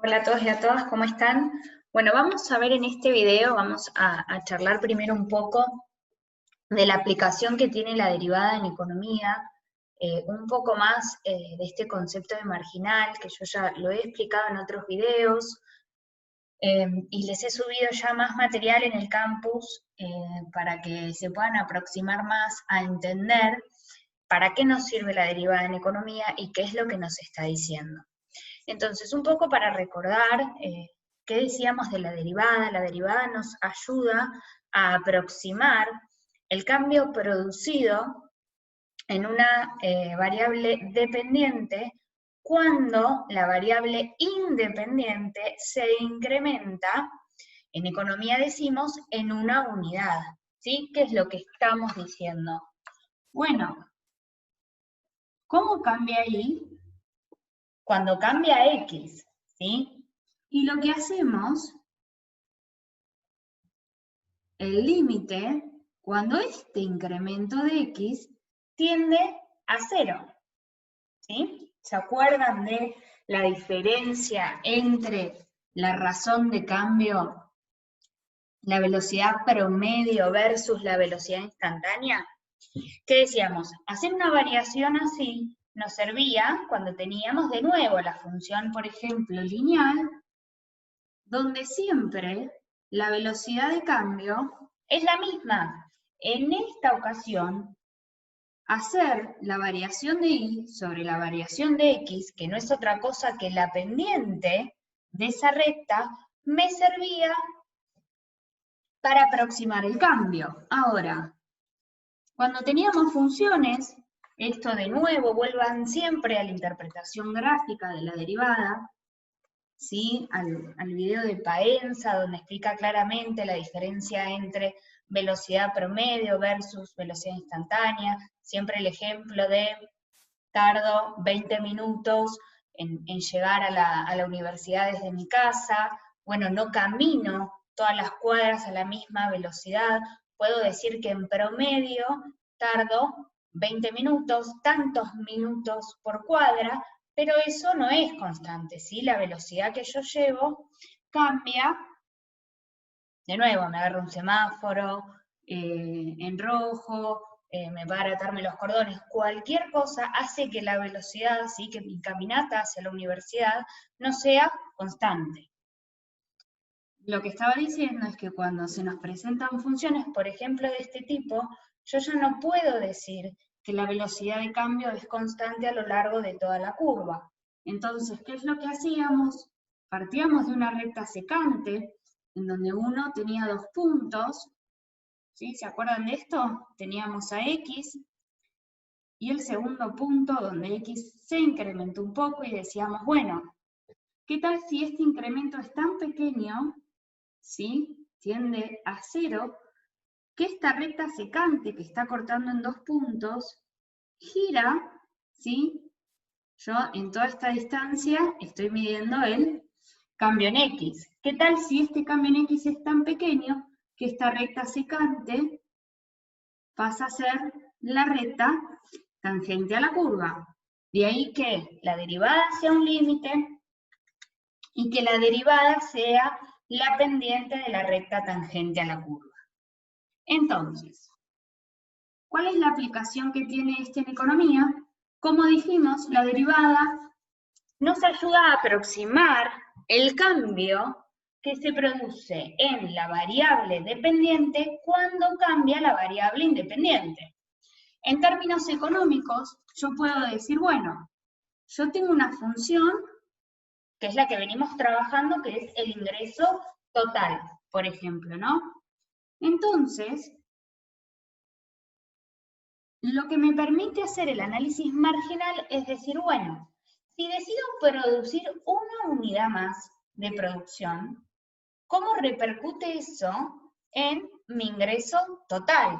Hola a todos y a todas, ¿cómo están? Bueno, vamos a ver en este video, vamos a charlar primero un poco de la aplicación que tiene la derivada en economía, un poco más de este concepto de marginal, que yo ya lo he explicado en otros videos, y les he subido ya más material en el campus para que se puedan aproximar más a entender para qué nos sirve la derivada en economía y qué es lo que nos está diciendo. Entonces, un poco para recordar qué decíamos de la derivada nos ayuda a aproximar el cambio producido en una variable dependiente cuando la variable independiente se incrementa, en economía decimos, en una unidad, ¿sí? ¿Qué es lo que estamos diciendo? Bueno, ¿cómo cambia ahí? Cuando cambia X, ¿sí? Y lo que hacemos, el límite, cuando este incremento de X tiende a 0, ¿sí? ¿Se acuerdan de la diferencia entre la razón de cambio, la velocidad promedio versus la velocidad instantánea? ¿Qué decíamos? Hacer una variación así nos servía cuando teníamos de nuevo la función, por ejemplo, lineal, donde siempre la velocidad de cambio es la misma. En esta ocasión, hacer la variación de y sobre la variación de x, que no es otra cosa que la pendiente de esa recta, me servía para aproximar el cambio. Ahora, cuando teníamos funciones, esto de nuevo, vuelvan siempre a la interpretación gráfica de la derivada, ¿sí? Al video de Paenza, donde explica claramente la diferencia entre velocidad promedio versus velocidad instantánea. Siempre el ejemplo de tardo 20 minutos en llegar a la universidad desde mi casa. Bueno, no camino todas las cuadras a la misma velocidad. Puedo decir que en promedio tardo 20 minutos, tantos minutos por cuadra, pero eso no es constante, ¿sí? La velocidad que yo llevo cambia. De nuevo, me agarro un semáforo en rojo, me para a atarme los cordones, cualquier cosa hace que la velocidad, ¿sí? Que mi caminata hacia la universidad no sea constante. Lo que estaba diciendo es que cuando se nos presentan funciones, por ejemplo, de este tipo, yo ya no puedo decir que la velocidad de cambio es constante a lo largo de toda la curva. Entonces, ¿qué es lo que hacíamos? Partíamos de una recta secante, en donde uno tenía 2 puntos, ¿sí? ¿Se acuerdan de esto? Teníamos a X, y el segundo punto donde X se incrementó un poco y decíamos, bueno, ¿qué tal si este incremento es tan pequeño, ¿sí? Tiende a 0, que esta recta secante que está cortando en 2 puntos, gira, ¿sí? Yo en toda esta distancia estoy midiendo el cambio en X. ¿Qué tal si este cambio en X es tan pequeño que esta recta secante pasa a ser la recta tangente a la curva? De ahí que la derivada sea un límite y que la derivada sea la pendiente de la recta tangente a la curva. Entonces, ¿cuál es la aplicación que tiene esto en economía? Como dijimos, la derivada nos ayuda a aproximar el cambio que se produce en la variable dependiente cuando cambia la variable independiente. En términos económicos, yo puedo decir, bueno, yo tengo una función que es la que venimos trabajando, que es el ingreso total, por ejemplo, ¿no? Entonces, lo que me permite hacer el análisis marginal es decir, bueno, si decido producir una unidad más de producción, ¿cómo repercute eso en mi ingreso total?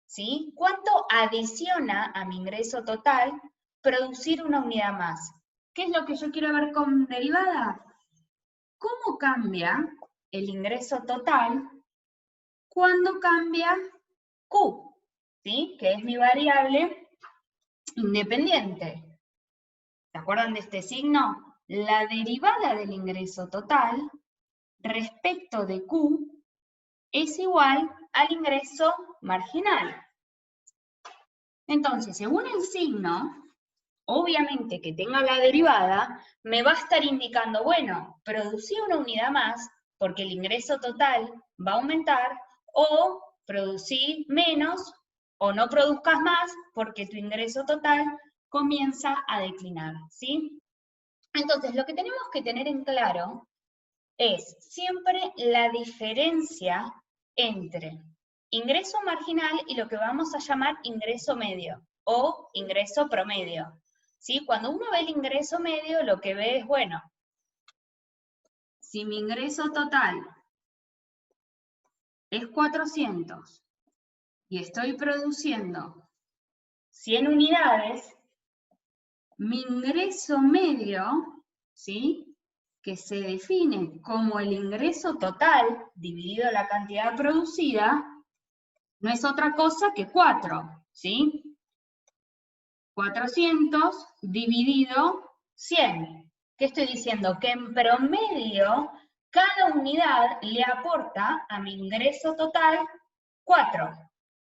¿Sí? ¿Cuánto adiciona a mi ingreso total producir una unidad más? ¿Qué es lo que yo quiero ver con derivada? ¿Cómo cambia el ingreso total cuando cambia Q? ¿Sí? Que es mi variable independiente. ¿Se acuerdan de este signo? la derivada del ingreso total respecto de Q es igual al ingreso marginal. Entonces, según el signo, obviamente que tenga la derivada, me va a estar indicando, bueno, producí una unidad más porque el ingreso total va a aumentar, o producí menos, o no produzcas más porque tu ingreso total comienza a declinar, ¿sí? Entonces, lo que tenemos que tener en claro es siempre la diferencia entre ingreso marginal y lo que vamos a llamar ingreso medio o ingreso promedio. ¿Sí? Cuando uno ve el ingreso medio, lo que ve es, bueno, si mi ingreso total es 400 y estoy produciendo 100 unidades, mi ingreso medio, ¿sí?, que se define como el ingreso total dividido la cantidad producida, no es otra cosa que 4, ¿sí? 400 dividido 100. ¿Qué estoy diciendo? Que en promedio cada unidad le aporta a mi ingreso total 4,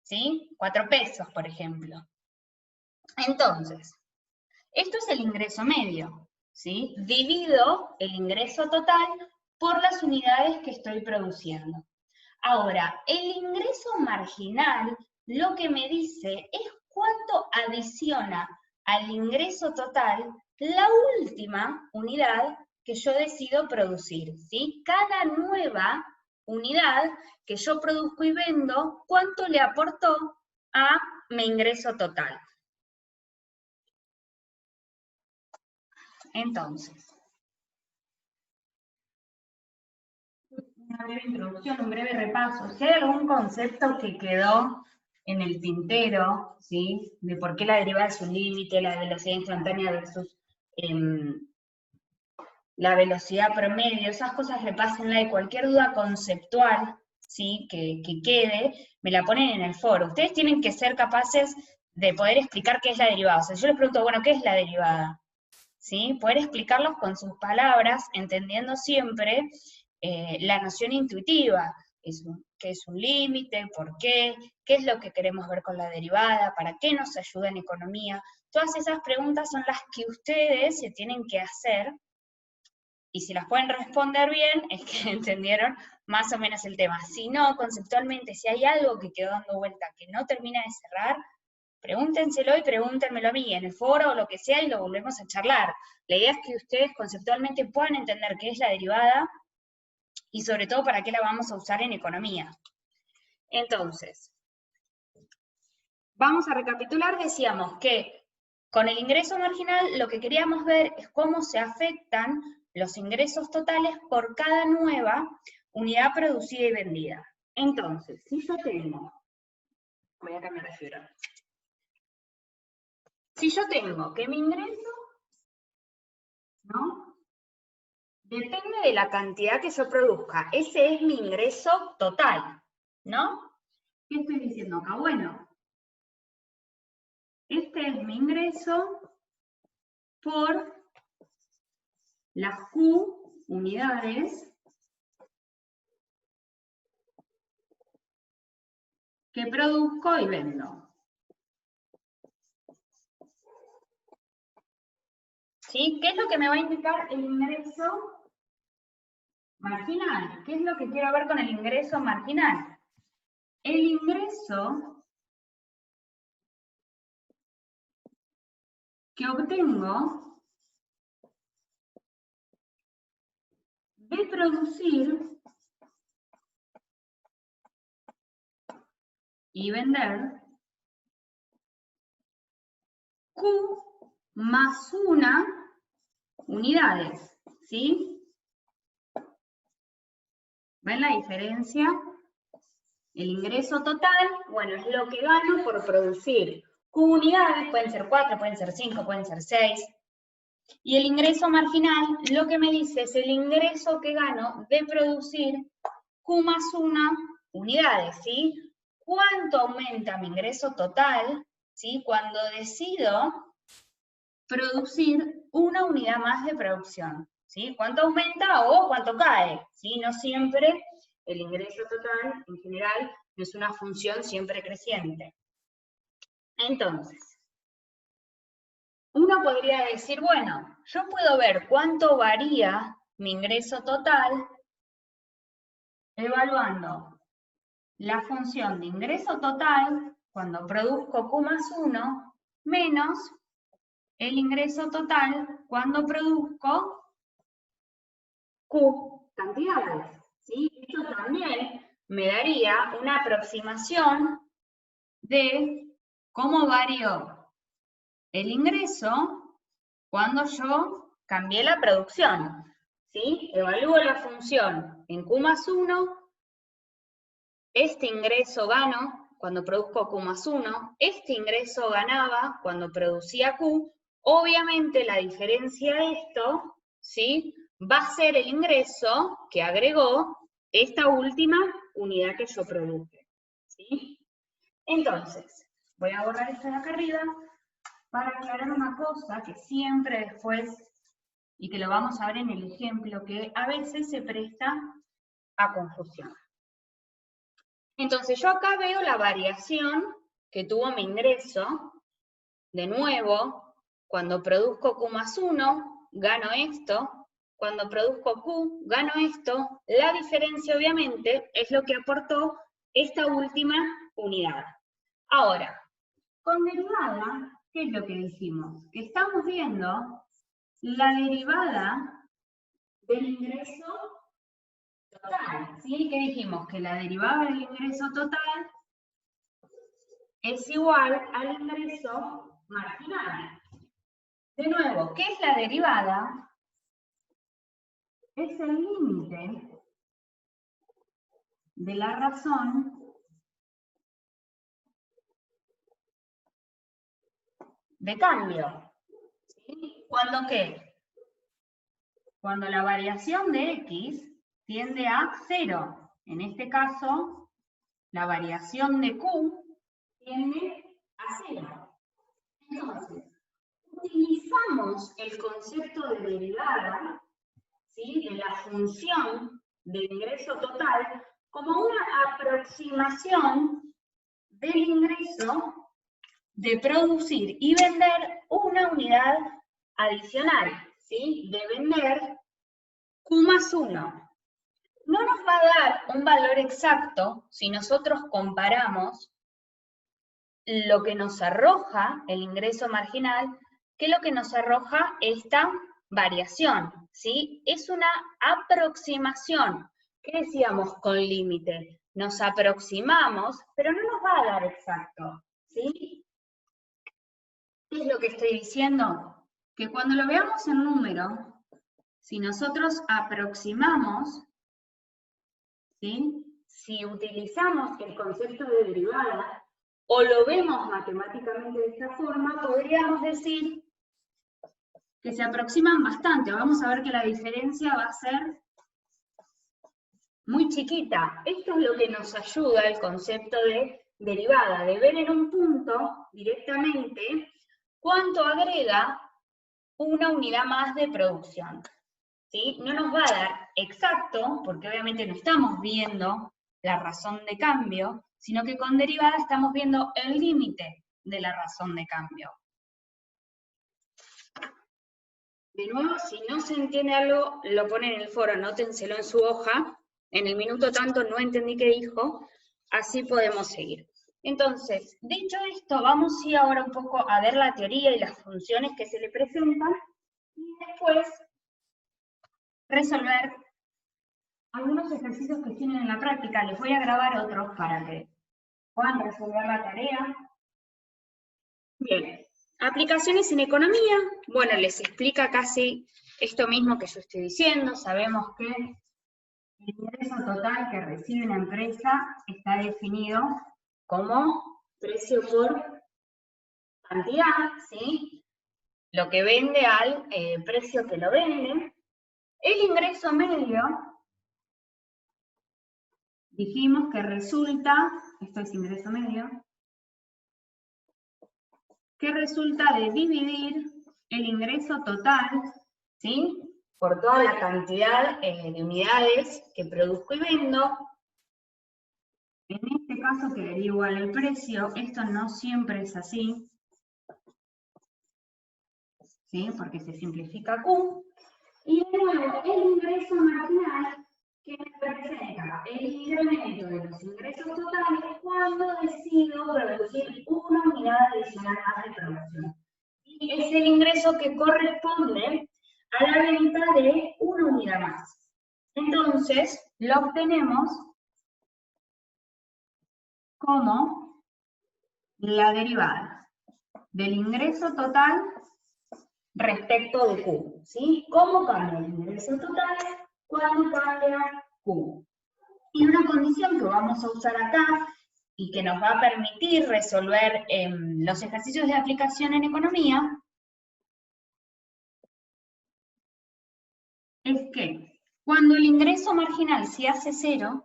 ¿sí? 4 pesos, por ejemplo. Entonces, esto es el ingreso medio, ¿sí? Divido el ingreso total por las unidades que estoy produciendo. Ahora, el ingreso marginal lo que me dice es cuánto adiciona al ingreso total la última unidad que yo decido producir, ¿sí? Cada nueva unidad que yo produzco y vendo, ¿cuánto le aportó a mi ingreso total? Entonces, una breve introducción, un breve repaso. Si hay algún concepto que quedó en el tintero, ¿sí?, de por qué la derivada es un límite, la velocidad instantánea versus la velocidad promedio, esas cosas repásenla, y cualquier duda conceptual, ¿sí?, que quede, me la ponen en el foro. Ustedes tienen que ser capaces de poder explicar qué es la derivada. O sea, yo les pregunto, bueno, ¿qué es la derivada? ¿Sí? Poder explicarlos con sus palabras, entendiendo siempre la noción intuitiva, qué es un límite, por qué es lo que queremos ver con la derivada, para qué nos ayuda en economía. Todas esas preguntas son las que ustedes se tienen que hacer, y si las pueden responder bien, es que entendieron más o menos el tema. Si no, conceptualmente, si hay algo que quedó dando vuelta, que no termina de cerrar, pregúntenselo y pregúntenmelo a mí en el foro o lo que sea, y lo volvemos a charlar. La idea es que ustedes conceptualmente puedan entender qué es la derivada y sobre todo para qué la vamos a usar en economía. Entonces, vamos a recapitular. Decíamos que con el ingreso marginal lo que queríamos ver es cómo se afectan los ingresos totales por cada nueva unidad producida y vendida. Entonces, si yo tengo, voy a cambiar de fibra. Si yo tengo que mi ingreso, ¿no?, depende de la cantidad que yo produzca. Ese es mi ingreso total, ¿no? ¿Qué estoy diciendo acá? Bueno, este es mi ingreso por las Q unidades que produzco y vendo. ¿Sí? ¿Qué es lo que me va a indicar el ingreso marginal? ¿Qué es lo que quiero ver con el ingreso marginal? El ingreso que obtengo de producir y vender Q más una unidades, ¿sí? ¿Ven la diferencia? El ingreso total, bueno, es lo que gano por producir Q unidades, pueden ser 4, pueden ser 5, pueden ser 6. Y el ingreso marginal, lo que me dice es el ingreso que gano de producir Q más una unidades, ¿sí? ¿Cuánto aumenta mi ingreso total, ¿sí?, cuando decido producir una unidad más de producción, ¿sí? ¿Cuánto aumenta o cuánto cae? ¿Sí? No siempre el ingreso total, en general, no es una función siempre creciente. Entonces, uno podría decir, bueno, yo puedo ver cuánto varía mi ingreso total evaluando la función de ingreso total cuando produzco Q más 1 menos el ingreso total cuando produzco Q cantidades, ¿sí? Esto también me daría una aproximación de cómo varió el ingreso cuando yo cambié la producción, ¿sí? Evalúo la función en Q más 1, este ingreso gano cuando produzco Q más 1, este ingreso ganaba cuando producía Q, obviamente la diferencia de esto, ¿sí? Va a ser el ingreso que agregó esta última unidad que yo produje, ¿sí? Entonces, voy a borrar esto de acá arriba para aclarar una cosa que siempre después, y que lo vamos a ver en el ejemplo, que a veces se presta a confusión. Entonces yo acá veo la variación que tuvo mi ingreso. De nuevo, cuando produzco Q más 1, gano esto. Cuando produzco Q, gano esto. La diferencia, obviamente, es lo que aportó esta última unidad. Ahora, con derivada, ¿qué es lo que dijimos? Que estamos viendo la derivada del ingreso total, ¿sí? ¿Qué dijimos? Que la derivada del ingreso total es igual al ingreso marginal. De nuevo, ¿qué es la derivada? Es el límite de la razón de cambio. ¿Sí? ¿Cuándo qué? Cuando la variación de x tiende a 0. En este caso, la variación de q tiende a 0. Entonces, utilizamos el concepto de derivada, ¿sí? De la función del ingreso total como una aproximación del ingreso de producir y vender una unidad adicional, ¿sí? De vender Q más 1. No nos va a dar un valor exacto si nosotros comparamos lo que nos arroja el ingreso marginal que lo que nos arroja esta variación, ¿sí? Es una aproximación. ¿Qué decíamos con límite? Nos aproximamos, pero no nos va a dar exacto, ¿sí? ¿Qué es lo que estoy diciendo? Que cuando lo veamos en número, si nosotros aproximamos, ¿sí? Si utilizamos el concepto de derivada, o lo vemos matemáticamente de esta forma, podríamos decir que se aproximan bastante. Vamos a ver que la diferencia va a ser muy chiquita. Esto es lo que nos ayuda el concepto de derivada, de ver en un punto directamente cuánto agrega una unidad más de producción. ¿Sí? No nos va a dar exacto, porque obviamente no estamos viendo la razón de cambio, sino que con derivada estamos viendo el límite de la razón de cambio. De nuevo, si no se entiende algo, lo ponen en el foro, anótenselo en su hoja. En el minuto tanto no entendí qué dijo, así podemos seguir. Entonces, dicho esto, vamos a ir ahora un poco a ver la teoría y las funciones que se le presentan, y después resolver algunos ejercicios que tienen en la práctica. Les voy a grabar otros para que puedan resolver la tarea. Bien, aplicaciones en economía. Bueno, les explica casi esto mismo que yo estoy diciendo. Sabemos que el ingreso total que recibe una empresa está definido como precio por cantidad, ¿sí? Lo que vende al precio que lo vende. El ingreso medio, dijimos que resulta, esto es ingreso medio, que resulta de dividir el ingreso total, ¿sí? Por toda la cantidad de unidades que produzco y vendo. En este caso quedaría igual el precio. Esto no siempre es así, ¿sí? Porque se simplifica Q. Y de nuevo, el ingreso marginal, que representa el incremento de los ingresos totales cuando decido producir una unidad adicional más de producción. Y es el ingreso que corresponde a la venta de una unidad más. Entonces, lo obtenemos como la derivada del ingreso total respecto de Q, ¿sí? ¿Cómo cambia el ingreso total cuando cambia Q? Y una condición que vamos a usar acá y que nos va a permitir resolver los ejercicios de aplicación en economía es que cuando el ingreso marginal se hace cero,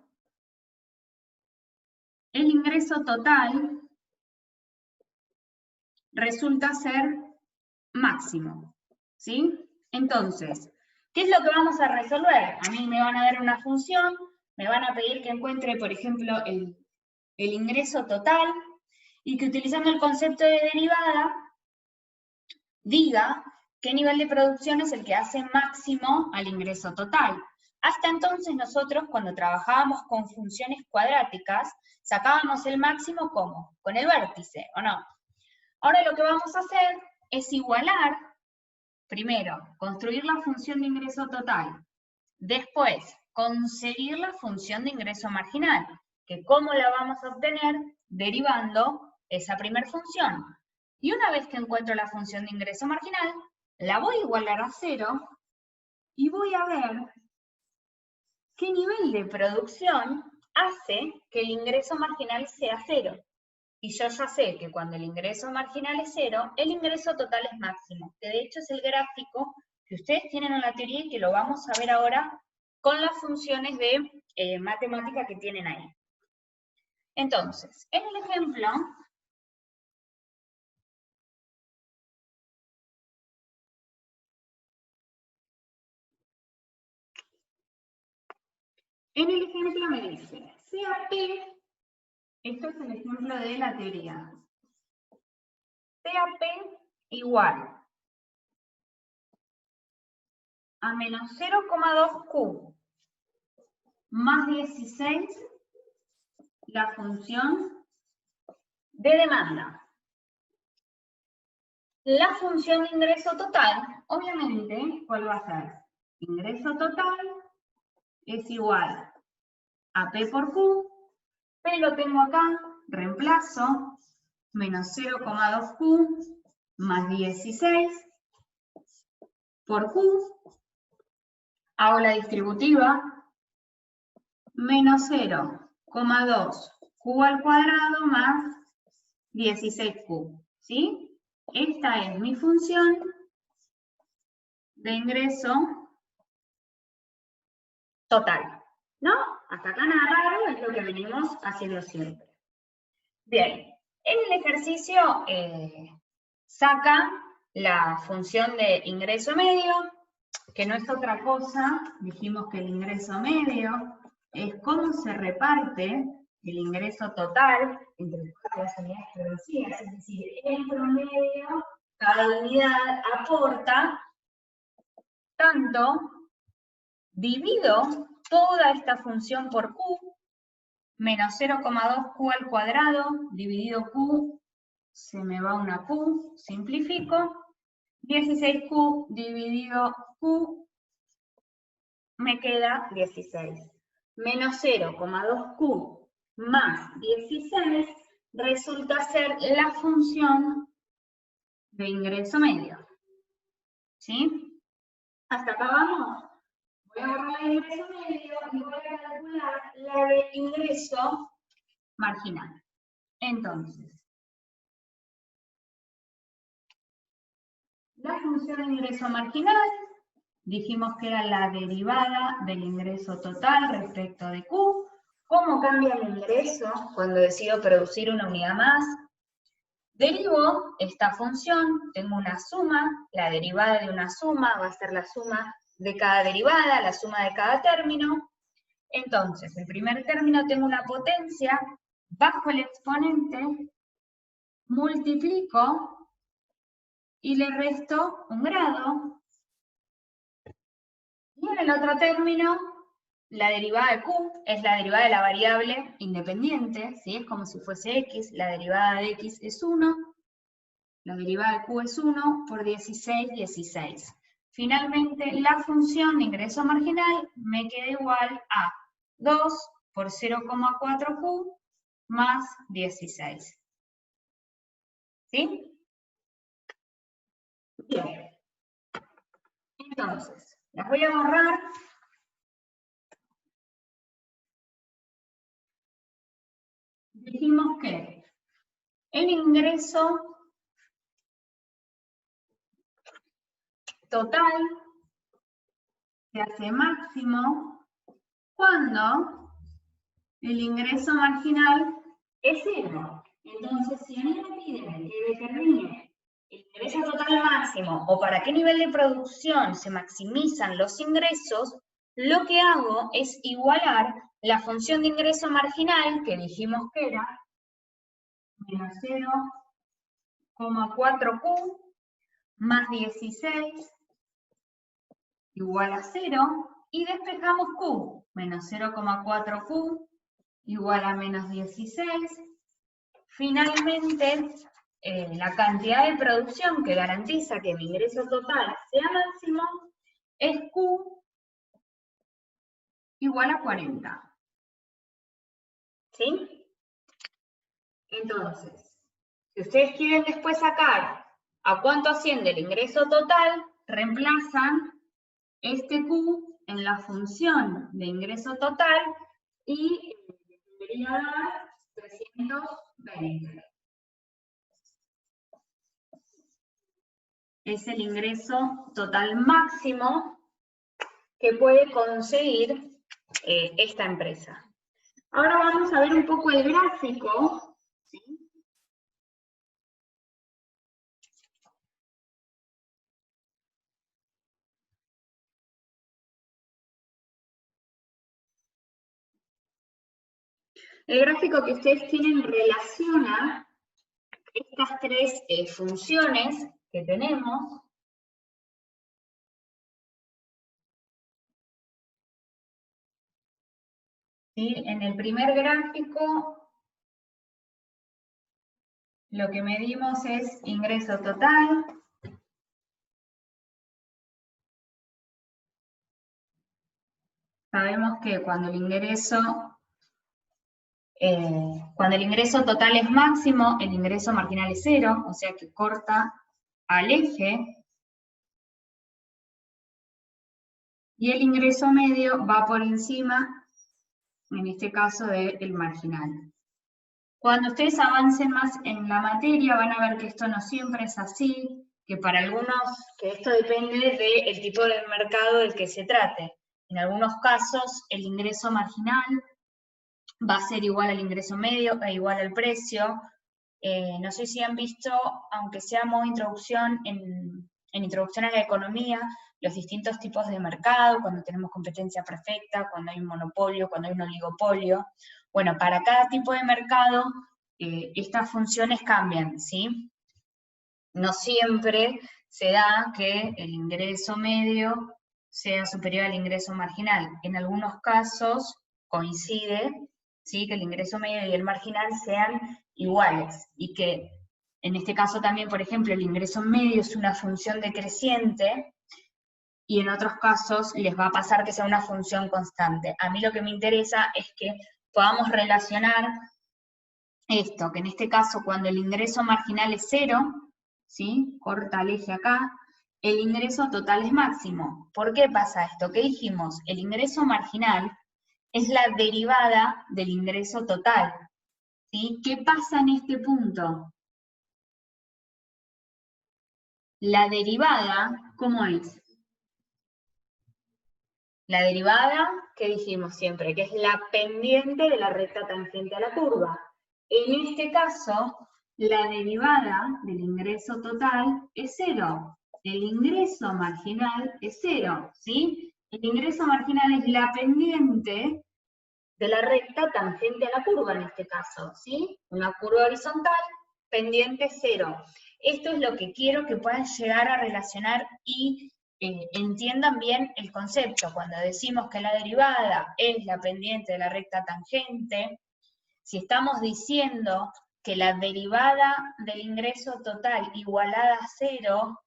el ingreso total resulta ser máximo, ¿sí? Entonces, ¿qué es lo que vamos a resolver? A mí me van a dar una función, me van a pedir que encuentre, por ejemplo, el ingreso total, y que utilizando el concepto de derivada, diga qué nivel de producción es el que hace máximo al ingreso total. Hasta entonces nosotros, cuando trabajábamos con funciones cuadráticas, sacábamos el máximo ¿cómo? Con el vértice, ¿o no? Ahora lo que vamos a hacer es igualar, primero, construir la función de ingreso total, después, conseguir la función de ingreso marginal, que ¿cómo la vamos a obtener? Derivando esa primera función. Y una vez que encuentro la función de ingreso marginal, la voy a igualar a 0 y voy a ver qué nivel de producción hace que el ingreso marginal sea 0. Y yo ya sé que cuando el ingreso marginal es 0, el ingreso total es máximo, que de hecho es el gráfico que ustedes tienen en la teoría y que lo vamos a ver ahora con las funciones de matemática que tienen ahí. Entonces, en el ejemplo, me dice, sea P, esto es el ejemplo de la teoría, sea P igual a menos 0,2Q más 16 la función de demanda. La función de ingreso total, obviamente, ¿cuál va a ser? Ingreso total es igual a P por Q, P lo tengo acá, reemplazo, menos 0,2Q más 16 por Q, hago la distributiva, menos 0,2Q al cuadrado más 16Q, ¿sí? Esta es mi función de ingreso total, ¿no? Hasta acá nada raro, es lo que venimos haciendo siempre. Bien, en el ejercicio saca la función de ingreso medio, que no es otra cosa, dijimos que el ingreso medio es cómo se reparte el ingreso total entre todas las unidades producidas, es decir, en promedio, cada unidad aporta tanto, divido toda esta función por Q, menos 0,2Q al cuadrado, dividido Q, se me va una Q, simplifico, 16Q dividido Q, me queda 16. Menos 0,2Q más 16 resulta ser la función de ingreso medio. ¿Sí? ¿Hasta acá vamos? Voy a borrar el ingreso medio y voy a calcular la de ingreso marginal. Entonces, la función de ingreso marginal, dijimos que era la derivada del ingreso total respecto de Q. ¿Cómo cambia el ingreso cuando decido producir una unidad más? Derivo esta función, tengo una suma, la derivada de una suma va a ser la suma de cada derivada, la suma de cada término. Entonces, el primer término tengo una potencia, bajo el exponente, multiplico y le resto un grado. Y en el otro término, la derivada de q es la derivada de la variable independiente, ¿sí? Es como si fuese x, la derivada de x es 1, la derivada de q es 1 por 16, 16. Finalmente, la función de ingreso marginal me queda igual a 2 por 0,4q más 16. ¿Sí? Bien. Entonces, las voy a borrar. Dijimos que el ingreso total se hace máximo cuando el ingreso marginal es 0. Entonces, si a mí me piden que determine el ingreso total máximo o para qué nivel de producción se maximizan los ingresos, lo que hago es igualar la función de ingreso marginal, que dijimos que era menos 0,4q más 16 igual a 0, y despejamos q, menos 0,4q igual a menos 16. Finalmente, la cantidad de producción que garantiza que mi ingreso total sea máximo es q igual a 40. ¿Sí? Entonces, si ustedes quieren después sacar a cuánto asciende el ingreso total, reemplazan este q en la función de ingreso total y debería dar 320. Es el ingreso total máximo que puede conseguir esta empresa. Ahora vamos a ver un poco el gráfico. ¿Sí? El gráfico que ustedes tienen relaciona estas tres funciones que tenemos. ¿Sí? En el primer gráfico, lo que medimos es ingreso total. Sabemos que cuando el ingreso total es máximo, el ingreso marginal es 0, o sea que corta al eje. Y el ingreso medio va por encima, en este caso, del marginal. Cuando ustedes avancen más en la materia, van a ver que esto no siempre es así, que para algunos, que esto depende del tipo de mercado del que se trate. En algunos casos, el ingreso marginal va a ser igual al ingreso medio e igual al precio. No sé si han visto, aunque sea modo introducción, en Introducción a la Economía, los distintos tipos de mercado, cuando tenemos competencia perfecta, cuando hay un monopolio, cuando hay un oligopolio. Bueno, para cada tipo de mercado, estas funciones cambian, ¿sí? No siempre se da que el ingreso medio sea superior al ingreso marginal. En algunos casos coincide, ¿sí?, que el ingreso medio y el marginal sean iguales, y que en este caso también, por ejemplo, el ingreso medio es una función decreciente, y en otros casos les va a pasar que sea una función constante. A mí lo que me interesa es que podamos relacionar esto, que en este caso cuando el ingreso marginal es 0, ¿sí?, corta el eje acá, el ingreso total es máximo. ¿Por qué pasa esto? ¿Qué dijimos? El ingreso marginal es la derivada del ingreso total, ¿sí? ¿Qué pasa en este punto? La derivada, ¿cómo es? La derivada, ¿qué dijimos siempre? Que es la pendiente de la recta tangente a la curva. En este caso, la derivada del ingreso total es 0. El ingreso marginal es 0, ¿sí? El ingreso marginal es la pendiente de la recta tangente a la curva en este caso, ¿sí? Una curva horizontal, pendiente 0. Esto es lo que quiero que puedan llegar a relacionar y entiendan bien el concepto. Cuando decimos que la derivada es la pendiente de la recta tangente, si estamos diciendo que la derivada del ingreso total igualada a 0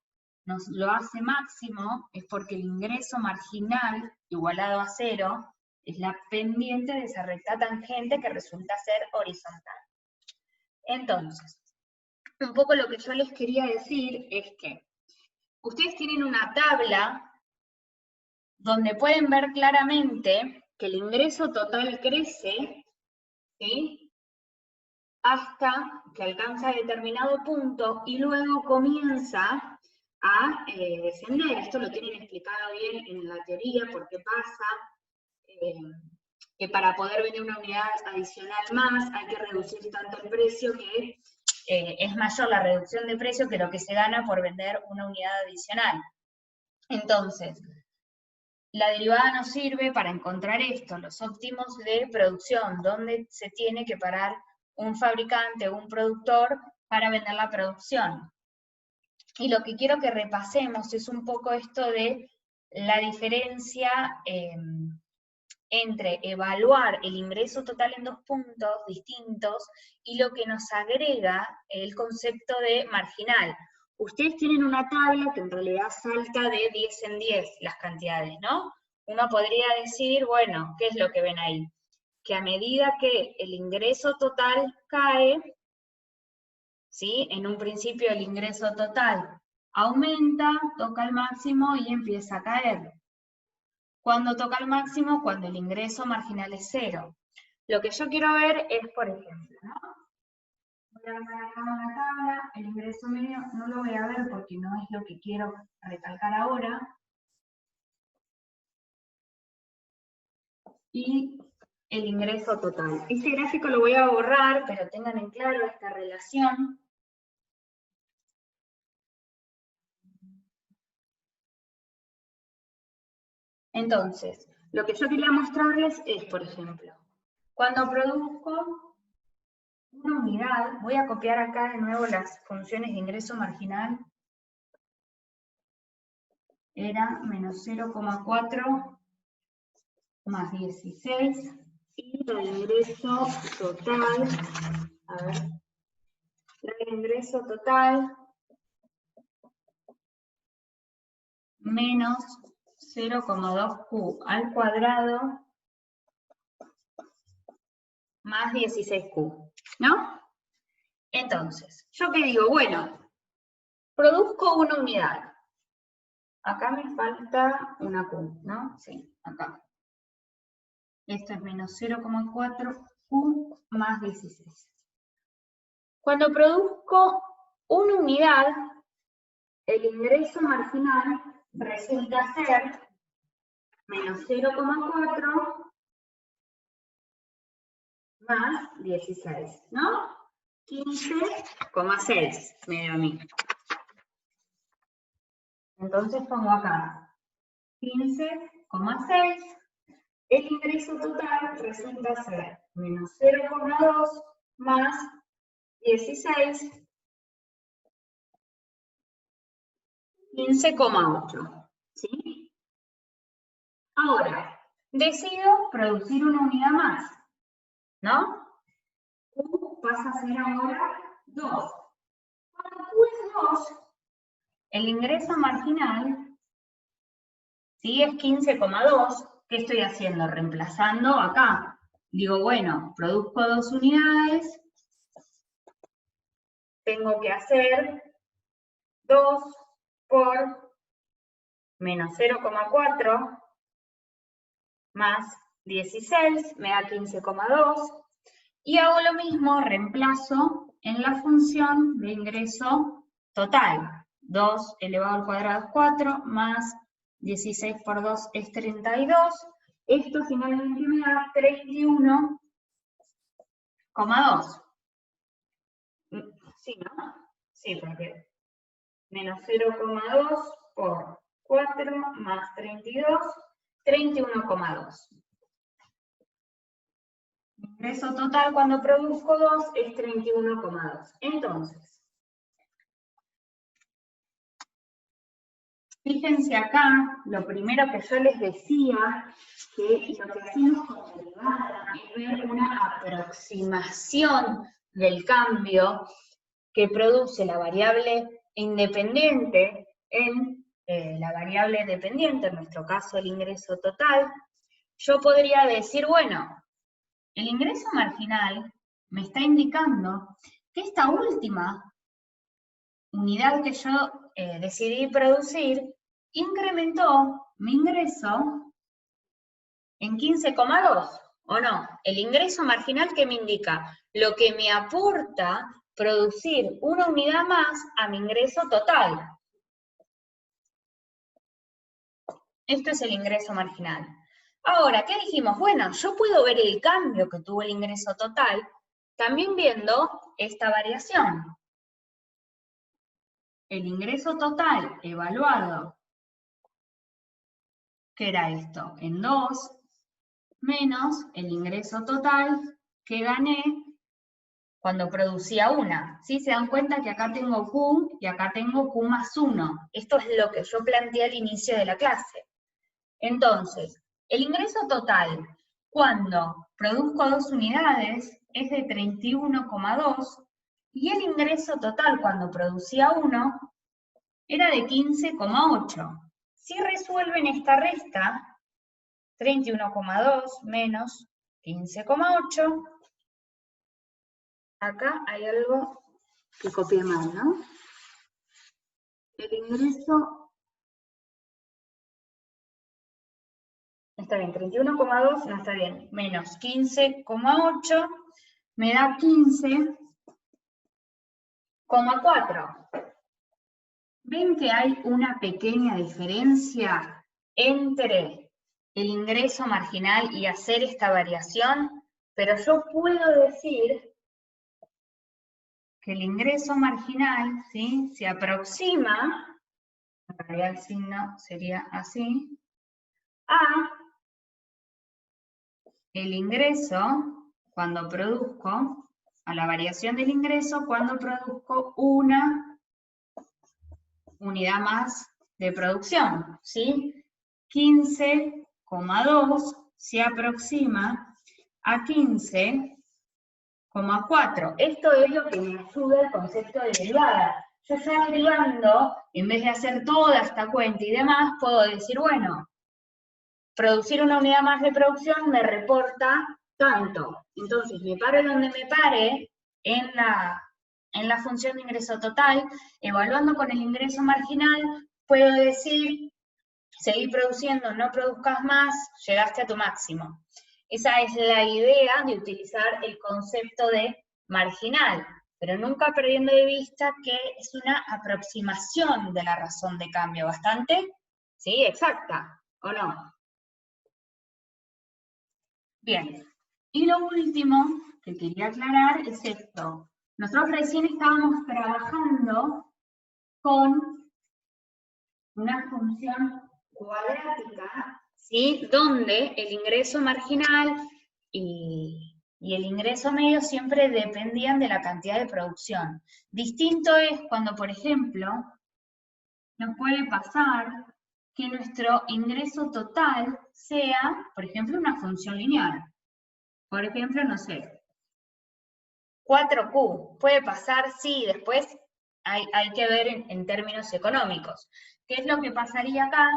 nos lo hace máximo, es porque el ingreso marginal igualado a 0 es la pendiente de esa recta tangente que resulta ser horizontal. Entonces, un poco lo que yo les quería decir es que ustedes tienen una tabla donde pueden ver claramente que el ingreso total crece, ¿sí?, hasta que alcanza determinado punto y luego comienza a descender. Esto lo tienen explicado bien en la teoría, por qué pasa, que para poder vender una unidad adicional más hay que reducir tanto el precio que es mayor la reducción de precio que lo que se gana por vender una unidad adicional. Entonces, la derivada nos sirve para encontrar esto, los óptimos de producción, donde se tiene que parar un fabricante o un productor para vender la producción. Y lo que quiero que repasemos es un poco esto de la diferencia entre evaluar el ingreso total en dos puntos distintos y lo que nos agrega el concepto de marginal. Ustedes tienen una tabla que en realidad salta de 10 en 10 las cantidades, ¿no? Uno podría decir, bueno, ¿qué es lo que ven ahí? Que a medida que el ingreso total cae, ¿sí? En un principio el ingreso total aumenta, toca el máximo y empieza a caer. Cuando toca el máximo, cuando el ingreso marginal es 0. Lo que yo quiero ver es, por ejemplo, ¿no? Voy a armar acá una tabla, el ingreso medio no lo voy a ver porque no es lo que quiero recalcar ahora. Y el ingreso total. Este gráfico lo voy a borrar, pero tengan en claro esta relación. Entonces, lo que yo quería mostrarles es, por ejemplo, cuando produzco una unidad, voy a copiar acá de nuevo las funciones de ingreso marginal, era menos 0,4 más 16, y el ingreso total, a ver, el ingreso total menos 0,2Q al cuadrado más 16Q, ¿no? Entonces, ¿yo qué digo? Bueno, produzco una unidad. Acá me falta una Q, ¿no? Sí, acá. Esto es menos 0,4Q más 16. Cuando produzco una unidad, el ingreso marginal resulta ser menos 0,4 más 16, ¿no? 15,6 me dio a mí. Entonces pongo acá 15,6. El ingreso total resulta ser menos 0,2 más 16, 15,8. ¿Sí? Ahora, decido producir una unidad más, ¿no? Q pasa a ser ahora 2. Cuando Q es 2, el ingreso marginal, ¿sí?, es 15,2. ¿Qué estoy haciendo? Reemplazando acá. Digo, bueno, produzco 2 unidades, tengo que hacer 2 por menos 0,4 más 16, me da 15,2. Y hago lo mismo, reemplazo en la función de ingreso total. 2 elevado al cuadrado es 4, más 16 por 2 es 32. Esto finalmente me da 31,2. Sí, ¿no? Sí, porque menos 0,2 por 4 más 32, 31,2. Mi ingreso total cuando produzco 2 es 31,2. Entonces, fíjense acá, lo primero que yo les decía, que lo que hacemos con derivada es ver una aproximación del cambio que produce la variable independiente en la variable dependiente, en nuestro caso el ingreso total. Yo podría decir, bueno, el ingreso marginal me está indicando que esta última unidad que yo decidí producir incrementó mi ingreso en 15,2, ¿o no? El ingreso marginal que me indica lo que me aporta producir una unidad más a mi ingreso total. Esto es el ingreso marginal. Ahora, ¿qué dijimos? Bueno, yo puedo ver el cambio que tuvo el ingreso total también viendo esta variación. El ingreso total evaluado, ¿qué era esto? En 2, menos el ingreso total que gané cuando producía una. ¿Sí? Se dan cuenta que acá tengo Q y acá tengo Q más 1. Esto es lo que yo planteé al inicio de la clase. Entonces, el ingreso total cuando produzco 2 unidades es de 31,2 y el ingreso total cuando producía 1 era de 15,8. Si resuelven esta resta, 31,2 menos 15,8, acá hay algo que copié mal, ¿no? El ingreso, está bien, 31,2 no está bien, menos 15,8 me da 15,4. ¿Ven que hay una pequeña diferencia entre el ingreso marginal y hacer esta variación? Pero yo puedo decir que el ingreso marginal, ¿sí?, se aproxima, en realidad el signo sería así, a el ingreso cuando produzco, a la variación del ingreso cuando produzco una unidad más de producción, ¿sí? 15,2 se aproxima a 15,4. Esto es lo que me ayuda el concepto de derivada. Yo ya derivando, en vez de hacer toda esta cuenta y demás, puedo decir, bueno, producir una unidad más de producción me reporta tanto. Entonces, me pare donde me pare en la función de ingreso total, evaluando con el ingreso marginal, puedo decir, seguir produciendo, no produzcas más, llegaste a tu máximo. Esa es la idea de utilizar el concepto de marginal, pero nunca perdiendo de vista que es una aproximación de la razón de cambio, bastante, ¿sí?, exacta, ¿o no? Bien, y lo último que quería aclarar es esto. Nosotros recién estábamos trabajando con una función cuadrática, ¿sí?, donde el ingreso marginal y el ingreso medio siempre dependían de la cantidad de producción. Distinto es cuando, por ejemplo, nos puede pasar que nuestro ingreso total sea, por ejemplo, una función lineal. Por ejemplo, no sé, 4Q. Puede pasar, sí, después hay que ver en términos económicos. ¿Qué es lo que pasaría acá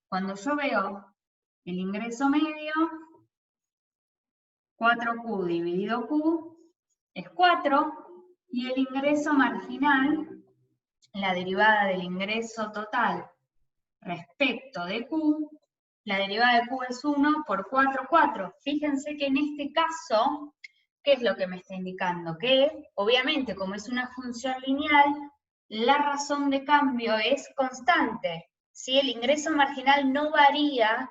cuando yo veo el ingreso medio? 4Q dividido Q es 4, y el ingreso marginal, la derivada del ingreso total respecto de Q, la derivada de Q es 1 por 4, 4. Fíjense que en este caso, ¿qué es lo que me está indicando? Que, obviamente, como es una función lineal, la razón de cambio es constante. ¿Sí? El ingreso marginal no varía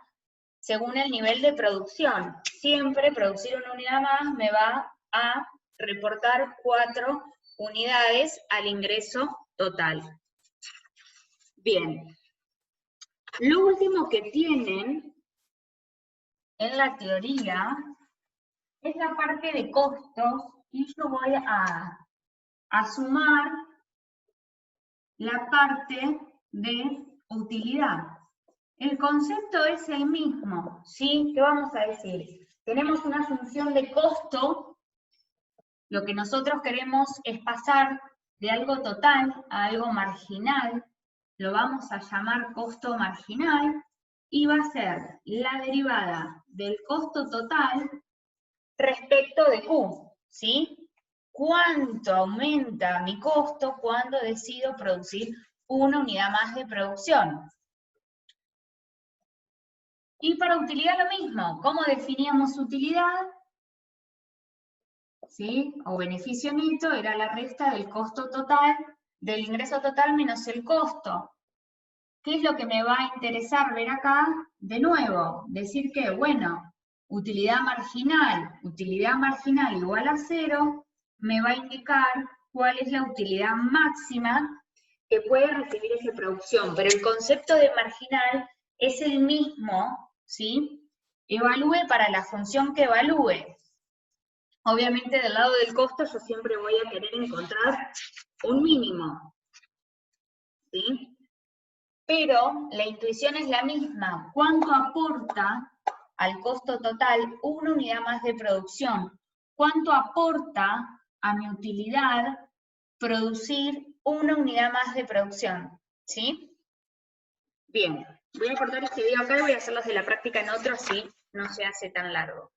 según el nivel de producción. Siempre producir una unidad más me va a reportar 4 unidades al ingreso total. Bien. Lo último que tienen en la teoría es la parte de costos, y yo voy a sumar la parte de utilidad. El concepto es el mismo, ¿sí? ¿Qué vamos a decir? Tenemos una función de costo, lo que nosotros queremos es pasar de algo total a algo marginal, lo vamos a llamar costo marginal, y va a ser la derivada del costo total respecto de Q, ¿sí? ¿Cuánto aumenta mi costo cuando decido producir una unidad más de producción? Y para utilidad lo mismo, ¿cómo definíamos utilidad? ¿Sí? O beneficio neto era la resta del costo total, del ingreso total menos el costo. ¿Qué es lo que me va a interesar ver acá? De nuevo, decir que, bueno, utilidad marginal igual a 0, me va a indicar cuál es la utilidad máxima que puede recibir esa producción. Pero el concepto de marginal es el mismo, ¿sí? Evalúe para la función que evalúe. Obviamente del lado del costo yo siempre voy a querer encontrar un mínimo, ¿sí? Pero la intuición es la misma. ¿Cuánto aporta al costo total una unidad más de producción? ¿Cuánto aporta a mi utilidad producir una unidad más de producción? ¿Sí? Bien, voy a cortar este video acá y voy a hacerlos de la práctica en otro, así no se hace tan largo.